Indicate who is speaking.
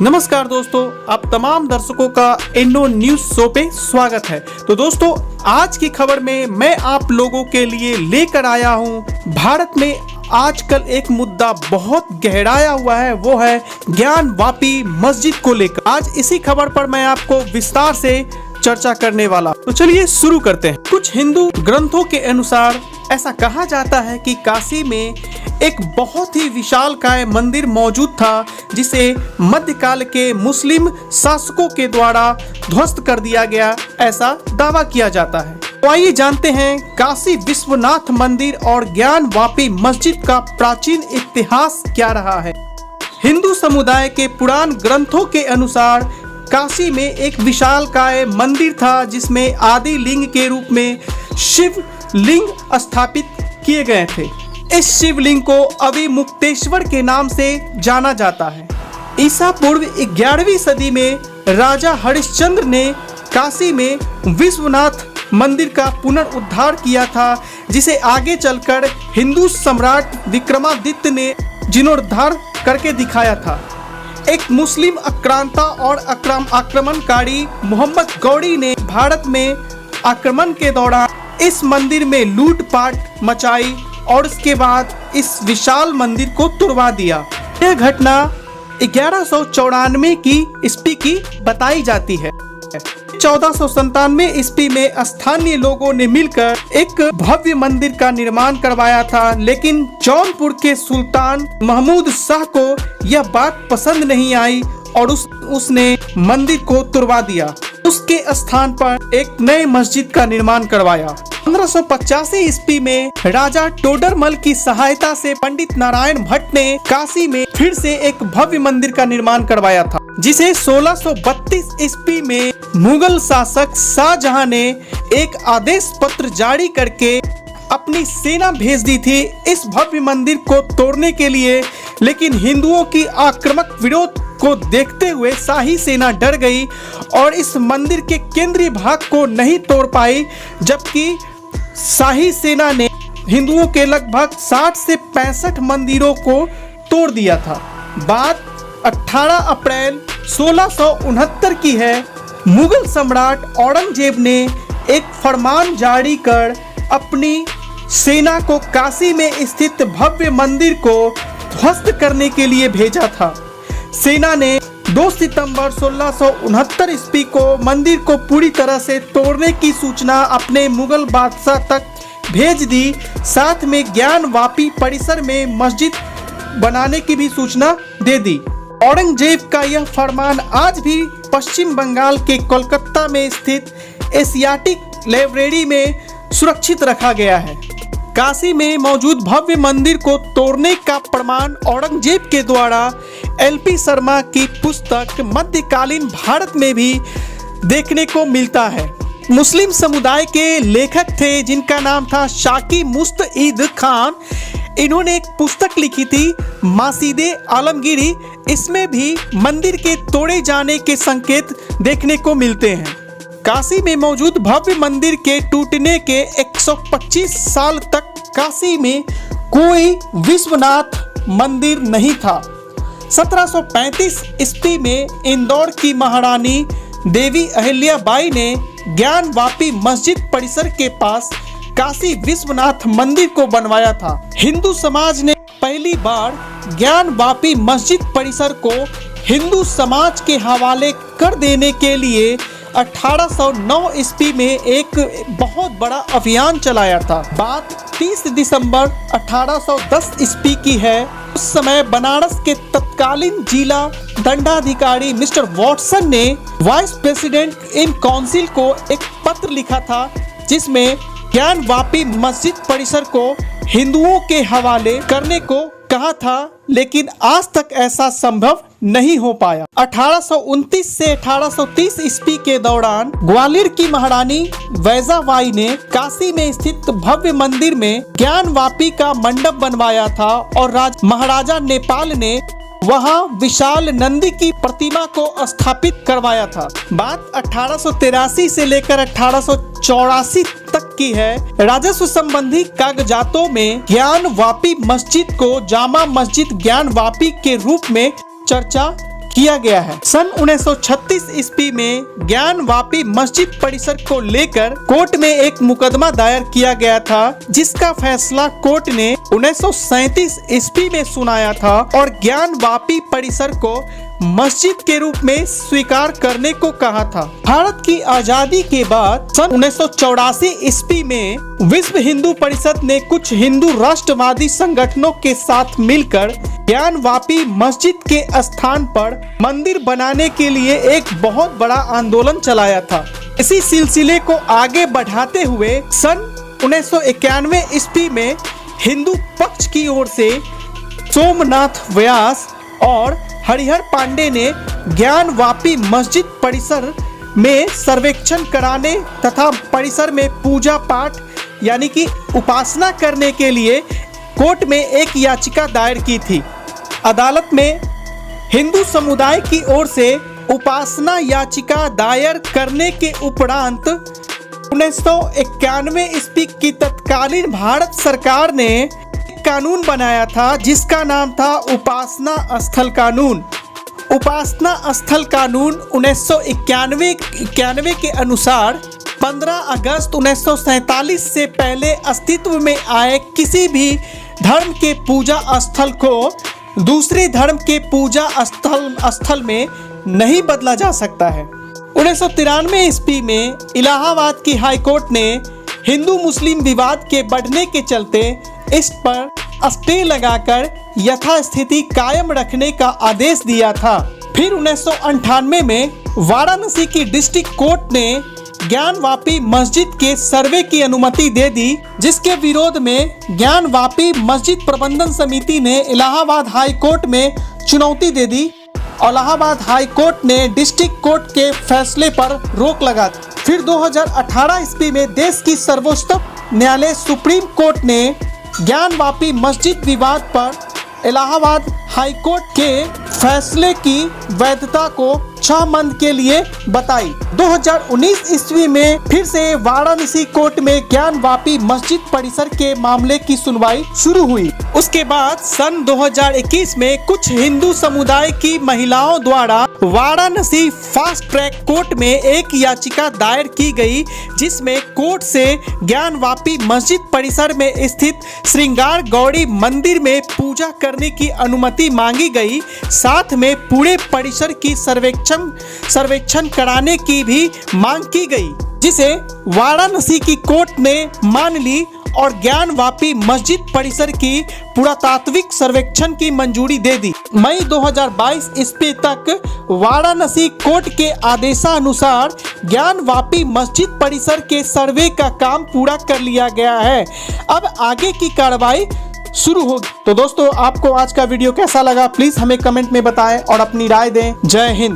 Speaker 1: नमस्कार दोस्तों, आप तमाम दर्शकों का इंडो न्यूज शो पे स्वागत है। तो दोस्तों, आज की खबर में मैं आप लोगों के लिए लेकर आया हूं, भारत में आजकल एक मुद्दा बहुत गहराया हुआ है, वो है ज्ञानवापी मस्जिद को लेकर। आज इसी खबर पर मैं आपको विस्तार से चर्चा करने वाला। तो चलिए शुरू करते हैं। कुछ हिंदू ग्रंथों के अनुसार ऐसा कहा जाता है कि काशी में एक बहुत ही विशालकाय मंदिर मौजूद था, जिसे मध्यकाल के मुस्लिम शासकों के द्वारा ध्वस्त कर दिया गया, ऐसा दावा किया जाता है। तो आइए जानते हैं काशी विश्वनाथ मंदिर और ज्ञानवापी मस्जिद का प्राचीन इतिहास क्या रहा है। हिंदू समुदाय के पुराण ग्रंथों के अनुसार काशी में एक विशालकाय मंदिर था, जिसमें आदि लिंग के रूप में शिव लिंग स्थापित किए गए थे। इस शिवलिंग को अभिमुक्तेश्वर के नाम से जाना जाता है। ईसा पूर्व 11वीं सदी में राजा हरिश्चंद्र ने काशी में विश्वनाथ मंदिर का पुनरुद्धार किया था, जिसे आगे चलकर हिंदू सम्राट विक्रमादित्य ने जीर्णोद्धार करके दिखाया था। एक मुस्लिम आक्रांता और आक्रमणकारी मोहम्मद गौरी ने भारत में आक्रमण के दौरान इस मंदिर में लूटपाट मचाई और उसके बाद इस विशाल मंदिर को तुड़वा दिया। यह घटना 1194 की ईस्वी की बताई जाती है। 1497 ईस्वी में स्थानीय लोगों ने मिलकर एक भव्य मंदिर का निर्माण करवाया था, लेकिन जौनपुर के सुल्तान महमूद शाह को यह बात पसंद नहीं आई और उसने मंदिर को तुड़वा दिया। उसके स्थान पर एक नए मस्जिद का निर्माण करवाया। 1585 ईस्वी में राजा टोडरमल की सहायता से पंडित नारायण भट्ट ने काशी में फिर से एक भव्य मंदिर का निर्माण करवाया था, जिसे 1632 ईस्वी में मुगल शासक शाहजहां ने एक आदेश पत्र जारी करके अपनी सेना भेज दी थी इस भव्य मंदिर को तोड़ने के लिए। लेकिन हिंदुओं की आक्रामक विरोध को देखते हुए शाही सेना डर गई और इस मंदिर के केंद्रीय भाग को नहीं तोड़ पाई, जबकि शाही सेना ने हिंदुओं के लगभग 60 से 65 मंदिरों को तोड़ दिया था। बात 18 अप्रैल 1669 की है। मुगल सम्राट औरंगजेब ने एक फरमान जारी कर अपनी सेना को काशी में स्थित भव्य मंदिर को ध्वस्त करने के लिए भेजा था। सेना ने 2 सितंबर 1669 ईस्वी को मंदिर को पूरी तरह से तोड़ने की सूचना अपने मुगल बादशाह तक भेज दी। साथ में ज्ञानवापी परिसर में मस्जिद बनाने की भी सूचना दे दी। औरंगजेब का यह फरमान आज भी पश्चिम बंगाल के कोलकाता में स्थित एशियाटिक लाइब्रेरी में सुरक्षित रखा गया है। काशी में मौजूद भव्य मंदिर को तोड़ने का प्रमाण औरंगजेब के द्वारा एलपी शर्मा की पुस्तक मध्यकालीन भारत में भी देखने को मिलता है। मुस्लिम समुदाय के लेखक थे जिनका नाम था शाकी मुस्तईद खान। इन्होंने एक पुस्तक लिखी थी मासीदे आलमगीरी। इसमें भी मंदिर के तोड़े जाने के संकेत देखने को मिलते हैं। काशी में मौजूद भव्य मंदिर के टूटने के 125 साल तक काशी में कोई विश्वनाथ मंदिर नहीं था। 1735 ईस्वी में इंदौर की महारानी देवी अहिल्याबाई ने ज्ञानवापी मस्जिद परिसर के पास काशी विश्वनाथ मंदिर को बनवाया था। हिंदू समाज ने पहली बार ज्ञानवापी मस्जिद परिसर को हिंदू समाज के हवाले कर देने के लिए 1809 ईस्वी में एक बहुत बड़ा अभियान चलाया था। बात 30 दिसंबर 1810 ईस्वी की है। उस समय बनारस के तत्कालीन जिला दंडाधिकारी मिस्टर वॉटसन ने वाइस प्रेसिडेंट इन काउंसिल को एक पत्र लिखा था, जिसमें ज्ञानवापी मस्जिद परिसर को हिंदुओं के हवाले करने को कहा था, लेकिन आज तक ऐसा संभव नहीं हो पाया। 1829 से 1830 ईस्वी के दौरान ग्वालियर की महारानी वैजाबाई ने काशी में स्थित भव्य मंदिर में ज्ञानवापी का मंडप बनवाया था और महाराजा नेपाल ने वहां विशाल नंदी की प्रतिमा को स्थापित करवाया था। बात 1883 से लेकर 1884 तक की है। राजस्व संबंधी कागजातों में ज्ञानवापी मस्जिद को जामा मस्जिद ज्ञानवापी के रूप में चर्चा किया गया है। सन 1936 ईस्वी में ज्ञानवापी मस्जिद परिसर को लेकर कोर्ट में एक मुकदमा दायर किया गया था, जिसका फैसला कोर्ट ने 1937 ईस्वी में सुनाया था और ज्ञानवापी परिसर को मस्जिद के रूप में स्वीकार करने को कहा था। भारत की आजादी के बाद सन 1984 ईस्वी में विश्व हिंदू परिषद ने कुछ हिंदू राष्ट्रवादी संगठनों के साथ मिलकर ज्ञानवापी मस्जिद के स्थान पर मंदिर बनाने के लिए एक बहुत बड़ा आंदोलन चलाया था। इसी सिलसिले को आगे बढ़ाते हुए सन 1991 ईस्वी में हिंदू पक्ष की ओर से सोमनाथ व्यास और हरिहर पांडे ने ज्ञानवापी मस्जिद परिसर में सर्वेक्षण कराने तथा परिसर में पूजा पाठ यानी कि उपासना करने के लिए कोर्ट में एक याचिका दायर की थी। अदालत में हिंदू समुदाय की ओर से उपासना याचिका दायर करने के उपरांत 1991 ईस्वी की तत्कालीन भारत सरकार ने कानून बनाया था, जिसका नाम था उपासना स्थल कानून। उपासना स्थल कानून 1991 के अनुसार 15 अगस्त 1947 से पहले अस्तित्व में आए किसी भी धर्म के पूजा स्थल को दूसरे धर्म के पूजा स्थल में नहीं बदला जा सकता है। 1993 ईस्वी में इलाहाबाद की हाई कोर्ट ने हिंदू मुस्लिम विवाद के बढ़ने के चलते इस पर स्टे लगाकर यथास्थिति कायम रखने का आदेश दिया था। फिर 1998 में वाराणसी की डिस्ट्रिक्ट कोर्ट ने ज्ञानवापी मस्जिद के सर्वे की अनुमति दे दी, जिसके विरोध में ज्ञानवापी मस्जिद प्रबंधन समिति ने इलाहाबाद हाई कोर्ट में चुनौती दे दी। इलाहाबाद हाई कोर्ट ने डिस्ट्रिक्ट कोर्ट के फैसले पर रोक लगा दी। फिर 2018 ईस्वी में देश की सर्वोच्च न्यायालय सुप्रीम कोर्ट ने ज्ञानवापी मस्जिद विवाद पर इलाहाबाद हाई कोर्ट के फैसले की वैधता को 6 माह के लिए बताई। 2019 ईस्वी में फिर से वाराणसी कोर्ट में ज्ञानवापी मस्जिद परिसर के मामले की सुनवाई शुरू हुई। उसके बाद सन 2021 में कुछ हिंदू समुदाय की महिलाओं द्वारा वाराणसी फास्ट ट्रैक कोर्ट में एक याचिका दायर की गई, जिसमें कोर्ट से ज्ञानवापी मस्जिद परिसर में स्थित श्रृंगार गौरी मंदिर में पूजा करने की अनुमति मांगी गई। साथ में पूरे परिसर की सर्वेक्षण कराने की भी मांग की गई, जिसे वाराणसी की कोर्ट ने मान ली और ज्ञानवापी मस्जिद परिसर की पुरातात्विक सर्वेक्षण की मंजूरी दे दी। मई 2022 ईस्वी तक वाराणसी कोर्ट के आदेशानुसार ज्ञानवापी मस्जिद परिसर के सर्वे का काम पूरा कर लिया गया है। अब आगे की कार्रवाई शुरू होगी। तो दोस्तों, आपको आज का वीडियो कैसा लगा प्लीज हमें कमेंट में बताएं और अपनी राय दें। जय हिंद।